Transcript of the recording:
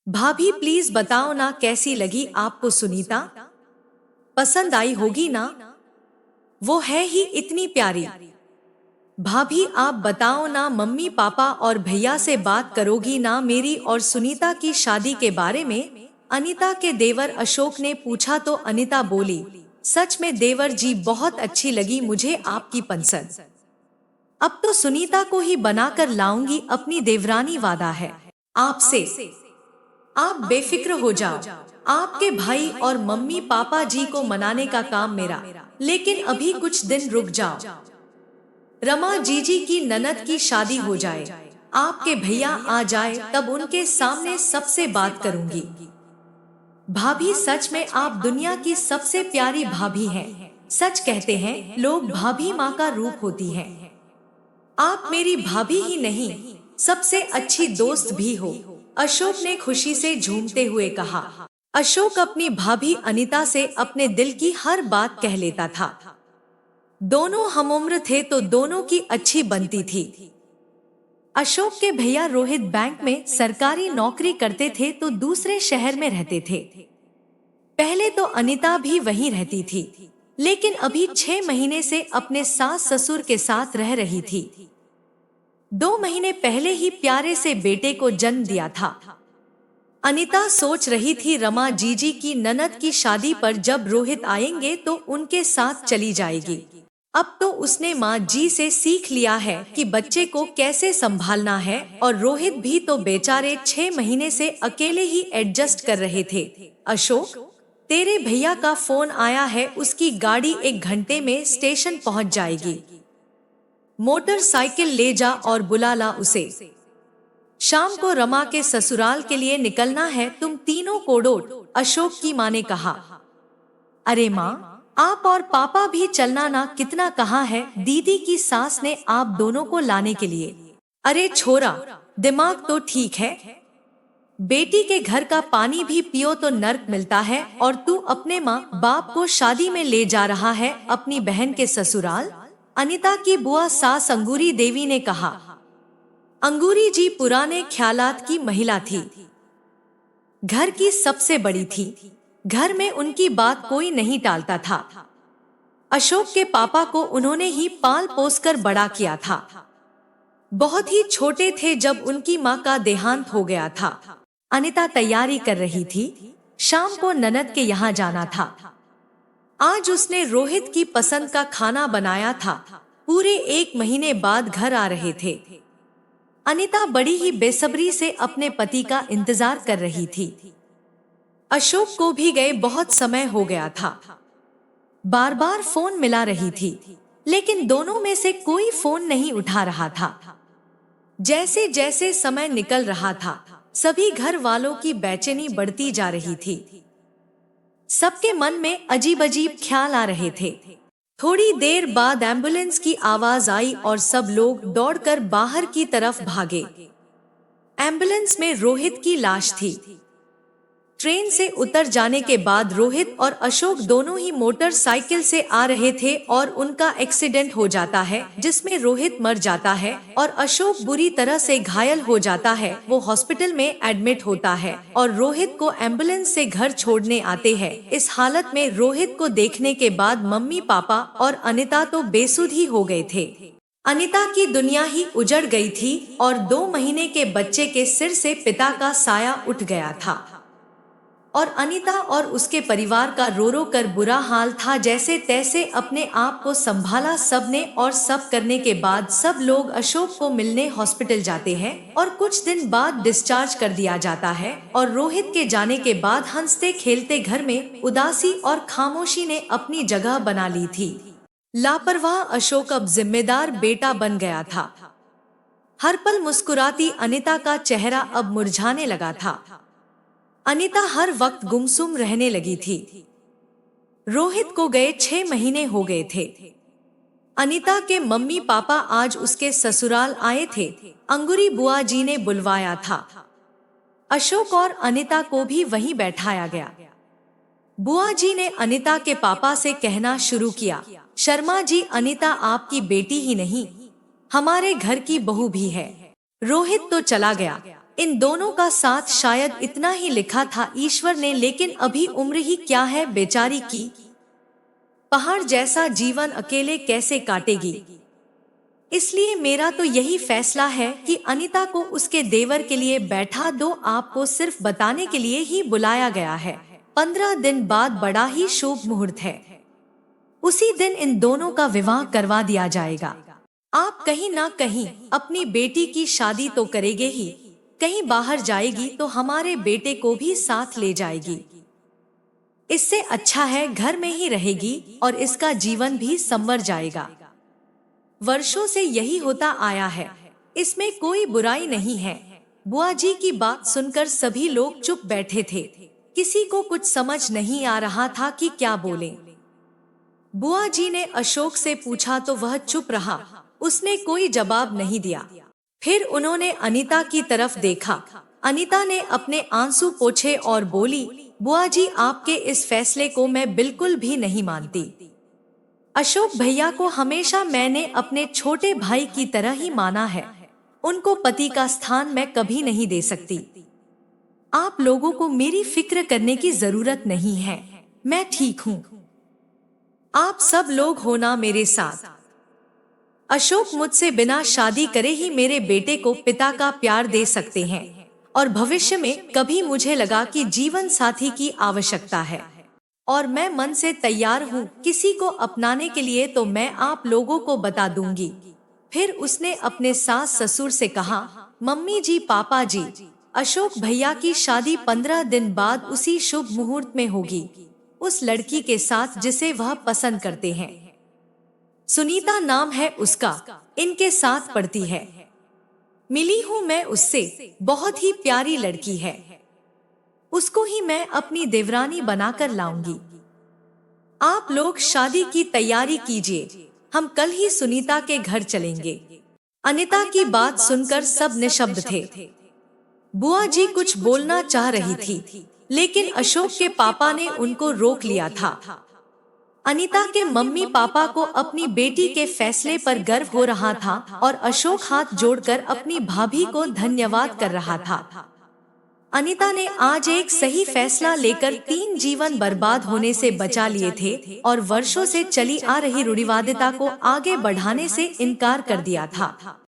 भाभी प्लीज बताओ ना कैसी लगी आपको सुनीता। पसंद आई होगी ना। वो है ही इतनी प्यारी। भाभी आप बताओ ना मम्मी पापा और भैया से बात करोगी ना मेरी और सुनीता की शादी के बारे में। अनीता के देवर अशोक ने पूछा तो अनीता बोली, सच में देवर जी बहुत अच्छी लगी मुझे आपकी पसंद। अब तो सुनीता को ही बनाकर लाऊंगी अपनी देवरानी, वादा है आपसे। आप बेफिक्र हो जाओ। आपके भाई और मम्मी पापा जी को मनाने का काम मेरा, लेकिन अभी कुछ दिन रुक जाओ। रमा जीजी की ननद की शादी हो जाए, आपके भैया आ जाए, तब उनके सामने सबसे बात करूंगी। भाभी सच में आप दुनिया की सबसे प्यारी भाभी हैं। सच कहते हैं लोग भाभी माँ का रूप होती है। आप मेरी भाभी ही नहीं, सबसे अच्छी दोस्त भी हो। अशोक ने खुशी से झूमते हुए कहा। अशोक अपनी भाभी अनीता से अपने दिल की हर बात कह लेता था। दोनों हमउम्र थे तो दोनों की अच्छी बनती थी। अशोक के भैया रोहित बैंक में सरकारी नौकरी करते थे तो दूसरे शहर में रहते थे। पहले तो अनीता भी वहीं रहती थी, लेकिन अभी 6 महीने से अपने सास ससुर के साथ रह रही थी। 2 महीने पहले ही प्यारे से बेटे को जन्म दिया था। अनीता सोच रही थी रमा जीजी की ननद की शादी पर जब रोहित आएंगे तो उनके साथ चली जाएगी। अब तो उसने माँ जी से सीख लिया है कि बच्चे को कैसे संभालना है, और रोहित भी तो बेचारे 6 महीने से अकेले ही एडजस्ट कर रहे थे। अशोक, तेरे भैया का फोन आया है, उसकी गाड़ी 1 घंटे में स्टेशन पहुंच जाएगी। मोटरसाइकिल ले जा और बुला ला उसे। शाम को रमा के ससुराल के लिए निकलना है, तुम तीनों कोडोट, अशोक की माँ ने कहा। अरे माँ, आप और पापा भी चलना ना, कितना कहा है दीदी की सास ने आप दोनों को लाने के लिए। अरे छोरा, दिमाग तो ठीक है। बेटी के घर का पानी भी पियो तो नर्क मिलता है, और तू अपने माँ बाप को शादी में ले जा रहा है अपनी बहन के ससुराल। अनीता की बुआ सास अंगूरी देवी ने कहा। अंगूरी जी पुराने ख्यालात की महिला थी, घर की सबसे बड़ी थी। घर में उनकी बात कोई नहीं टालता था। अशोक के पापा को उन्होंने ही पाल पोस कर बड़ा किया था। बहुत ही छोटे थे जब उनकी माँ का देहांत हो गया था। अनीता तैयारी कर रही थी, शाम को ननद के यहाँ जाना था। आज उसने रोहित की पसंद का खाना बनाया था। पूरे 1 महीने बाद घर आ रहे थे। अनीता बड़ी ही बेसब्री से अपने पति का इंतजार कर रही थी। अशोक को भी गए बहुत समय हो गया था। बार बार फोन मिला रही थी, लेकिन दोनों में से कोई फोन नहीं उठा रहा था। जैसे जैसे समय निकल रहा था, सभी घर वालों की बेचैनी बढ़ती जा रही थी। सबके मन में अजीब अजीब ख्याल आ रहे थे। थोड़ी देर बाद एम्बुलेंस की आवाज आई और सब लोग दौड़कर बाहर की तरफ भागे। एम्बुलेंस में रोहित की लाश थी। ट्रेन से उतर जाने के बाद रोहित और अशोक दोनों ही मोटरसाइकिल से आ रहे थे और उनका एक्सीडेंट हो जाता है, जिसमें रोहित मर जाता है और अशोक बुरी तरह से घायल हो जाता है। वो हॉस्पिटल में एडमिट होता है और रोहित को एम्बुलेंस से घर छोड़ने आते हैं। इस हालत में रोहित को देखने के बाद मम्मी पापा और अनीता तो बेसुध ही हो गए थे। अनीता की दुनिया ही उजड़ गई थी और 2 महीने के बच्चे के सिर से पिता का साया उठ गया था। और अनीता और उसके परिवार का रो रो कर बुरा हाल था। जैसे तैसे अपने आप को संभाला सबने, और सब करने के बाद सब लोग अशोक को मिलने हॉस्पिटल जाते हैं और कुछ दिन बाद डिस्चार्ज कर दिया जाता है। और रोहित के जाने के बाद हंसते खेलते घर में उदासी और खामोशी ने अपनी जगह बना ली थी। लापरवाह अशोक अब जिम्मेदार बेटा बन गया था। हर पल मुस्कुराती अनीता का चेहरा अब मुरझाने लगा था। अनीता हर वक्त गुमसुम रहने लगी थी। रोहित को गए 6 महीने हो गए थे। अनीता के मम्मी पापा आज उसके ससुराल आए थे। अंगूरी बुआ जी ने बुलवाया था। अशोक और अनीता को भी वहीं बैठाया गया। बुआ जी ने अनीता के पापा से कहना शुरू किया, शर्मा जी, अनीता आपकी बेटी ही नहीं, हमारे घर की बहू भी है। रोहित तो चला गया, इन दोनों का साथ शायद इतना ही लिखा था ईश्वर ने, लेकिन अभी उम्र ही क्या है बेचारी की। पहाड़ जैसा जीवन अकेले कैसे काटेगी। इसलिए मेरा तो यही फैसला है कि अनीता को उसके देवर के लिए बैठा दो। आपको सिर्फ बताने के लिए ही बुलाया गया है। 15 दिन बाद बड़ा ही शुभ मुहूर्त है। उसी दिन इन दोनों का विवाह करवा दिया जाएगा। आप कहीं ना कहीं अपनी बेटी की शादी तो करेंगे ही, कहीं बाहर जाएगी तो हमारे बेटे को भी साथ ले जाएगी। इससे अच्छा है घर में ही रहेगी और इसका जीवन भी संवर जाएगा। वर्षों से यही होता आया है, इसमें कोई बुराई नहीं है। बुआ जी की बात सुनकर सभी लोग चुप बैठे थे। किसी को कुछ समझ नहीं आ रहा था कि क्या बोले। बुआ जी ने अशोक से पूछा तो वह चुप रहा, उसने कोई जवाब नहीं दिया। फिर उन्होंने अनीता की तरफ देखा। अनीता ने अपने आंसू पोंछे और बोली, बुआ जी आपके इस फैसले को मैं बिल्कुल भी नहीं मानती। अशोक भैया को हमेशा मैंने अपने छोटे भाई की तरह ही माना है। उनको पति का स्थान मैं कभी नहीं दे सकती। आप लोगों को मेरी फिक्र करने की जरूरत नहीं है, मैं ठीक हूँ। आप सब लोग हो ना मेरे साथ। अशोक मुझसे बिना शादी करे ही मेरे बेटे को पिता का प्यार दे सकते हैं, और भविष्य में कभी मुझे लगा कि जीवन साथी की आवश्यकता है और मैं मन से तैयार हूँ किसी को अपनाने के लिए, तो मैं आप लोगों को बता दूंगी। फिर उसने अपने सास ससुर से कहा, मम्मी जी पापा जी, अशोक भैया की शादी 15 दिन बाद उसी शुभ मुहूर्त में होगी, उस लड़की के साथ जिसे वह पसंद करते हैं। सुनीता नाम है उसका, इनके साथ पढ़ती है। मिली हूँ मैं उससे, बहुत ही प्यारी लड़की है। उसको ही मैं अपनी देवरानी बनाकर लाऊंगी। आप लोग शादी की तैयारी कीजिए, हम कल ही सुनीता के घर चलेंगे। अनीता की बात सुनकर सब निशब्द थे। बुआ जी कुछ बोलना चाह रही थी, लेकिन अशोक के पापा ने उनको रोक लिया था। अनीता के मम्मी पापा को अपनी बेटी के फैसले पर गर्व हो रहा था और अशोक हाथ जोड़कर अपनी भाभी को धन्यवाद कर रहा था। अनीता ने आज एक सही फैसला लेकर 3 जीवन बर्बाद होने से बचा लिए थे और वर्षों से चली आ रही रूढ़िवादिता को आगे बढ़ाने से इनकार कर दिया था।